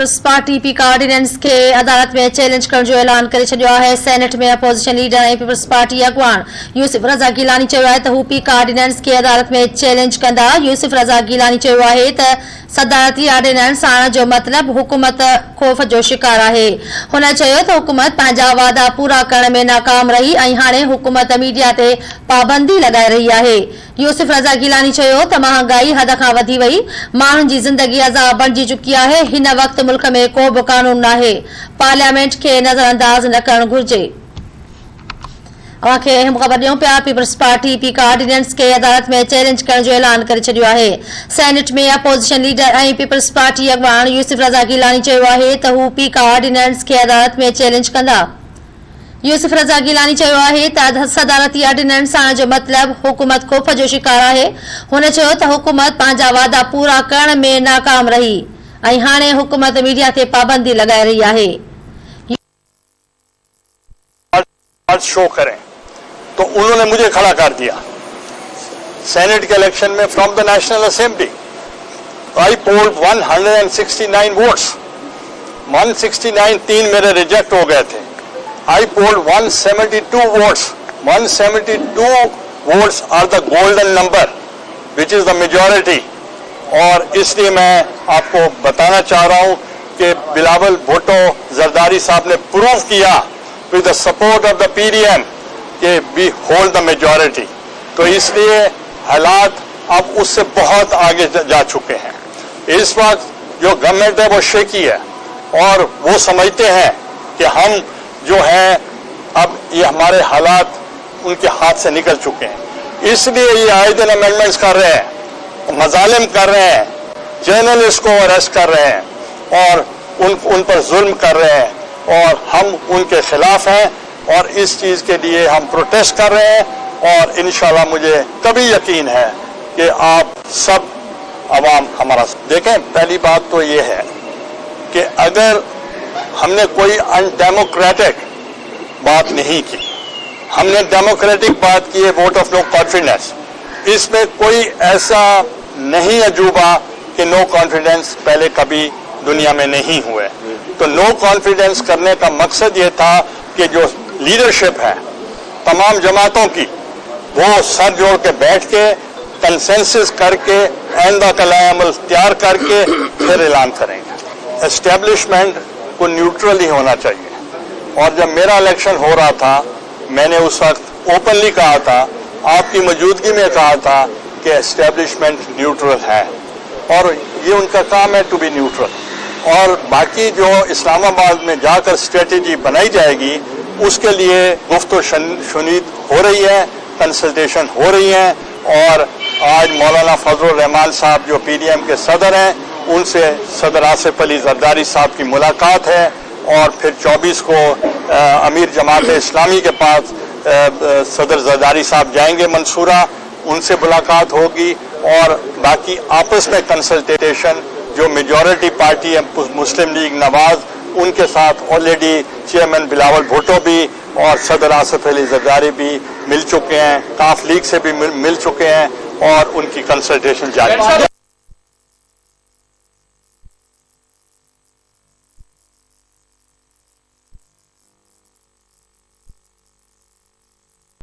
Party P का ordinance के अदालत में चैलेंज करण जो ऐलान करे छडियो आहे। सेनेट में अपोजिशन लीडर ऐं पीपल्स पार्टी अॻवान यूसुफ रज़ा गिलानी चयो आहे त हू पी का ऑर्डिनेंस के अदालत में चैलेंज कंदा। यूसुफ रज़ा गिलानी चयो आहे त सदारती ऑर्डिनेंस आणण जो मतलब हुकूमत खौफ जो शिकार आहे। हुन चयो त हुकूमत पंहिंजा वादा पूरा करण में नाकाम रही ऐं हाणे हुकूमत मीडिया ते पाबंदी लगाए रही आहे। यूसुफ रज़ा गिलानी चयो त महांगाई हद खां वधी वई, माण्हुनि जी ज़िंदगी अज़ाब बणिजी चुकी आहे। हिन वक़्त मुल्क में को बि कानून नाहे, पार्लियामेंट के नज़रअंदाज न करणु घुर्जे। अवांखे अहम ख़बर ॾियूं पिया। पीपल्स पार्टी पी का ऑर्डिनेंस के अदालत में चैलेंज करण जो ऐलान करे छडियो आहे। सेनेट में अपोजिशन लीडर ऐं पीपल्स पार्टी अॻवान यूसुफ रज़ा गिलानी चयो आहे त हू पी का ऑर्डिनेंस के अदालत में चैलेंज कंदा। यूसुफ रज़ा गिलानी चयो आहे त सदारती ऑर्डिनेंस आणण जो मतलब हुकूमत खौफ जो शिकार आहे। हुन चयो त हुकूमत पंहिंजा वादा पूरा करण में नाकाम रही ऐं हाणे हुकूमत मीडिया ते पाबंदी लगाए रही आहे। शो करें तो उन्होंने मुझे खड़ा कर दिया। सेनेट के इलेक्शन में from the national assembly I polled 169 votes, 169 तीन मेरे रिजेक्ट हो गए थे। I polled 172 votes, 172 votes are the golden number which is the majority. और इसलिए मैं आपको बताना चाह रहा हूं कि बिलावल भुट्टो जरदारी साहब ने प्रूव किया with the support of the PDM कि वी होल्ड द मेजॉरिटी। तो इसलिए हालात अब उससे बहुत आगे जा चुके हैं। इस वक्त जो गवर्नमेंट है वो शेकी है और वो समझते हैं कि हम जो है अब ये हमारे हालात उनके हाथ से निकल चुके हैं। इसलिए ये आए दिन अमेंडमेंट्स कर रहे हैं, मजालिम कर रहे हैं, जर्नलिस्ट को अरेस्ट कर रहे हैं और उन पर जुल्म कर रहे हैं और हम उनके खिलाफ हैं और इस चीज़ के लिए हम प्रोटेस्ट कर रहे हैं। और इंशाल्लाह मुझे कभी यकीन है कि आप सब आवाम हमारा देखें। पहली बात तो ये है कि अगर हमने कोई अनडेमोक्रेटिक बात नहीं की, हमने डेमोक्रेटिक बात की है, वोट ऑफ नो कॉन्फिडेंस। इसमें कोई ऐसा नहीं अजूबा कि नो कॉन्फिडेंस पहले कभी दुनिया में नहीं हुए। तो नो कॉन्फिडेंस करने का मकसद ये था कि जो लीडरशिप है तमाम जमातों की, वो सर जोड़ के बैठ के कंसेंसस करके आइंदा का अमल तैयार करके फिर ऐलान करेंगे। एस्टेब्लिशमेंट को न्यूट्रल ही होना चाहिए। और जब मेरा इलेक्शन हो रहा था मैंने उस वक्त ओपनली कहा था, आपकी मौजूदगी में कहा था कि एस्टेब्लिशमेंट न्यूट्रल है और ये उनका काम है टू बी न्यूट्रल। और बाकी जो इस्लामाबाद में जाकर स्ट्रेटेजी बनाई जाएगी उसके लिए गुफ्तो शुनीद हो रही है, कंसल्टेशन हो रही है। और आज मौलाना फजलुर रहमान साहब जो पीडीएम के सदर हैं उनसे सदर आसिफ अली जरदारी साहब की मुलाकात है और फिर 24 को अमीर जमात इस्लामी के पास सदर जरदारी साहब जाएंगे मंसूरा, उनसे मुलाकात होगी। और बाकी आपस में कंसल्टेशन जो मेजॉरिटी पार्टी है मुस्लिम लीग नवाज, उनके साथ ऑलरेडी चेयरमैन बिलावल भुट्टो भी और सदर आसिफ अली जरदारी भी मिल चुके हैं, काफ लीग से भी मिल चुके हैं और उनकी कंसल्टेशन जारी है।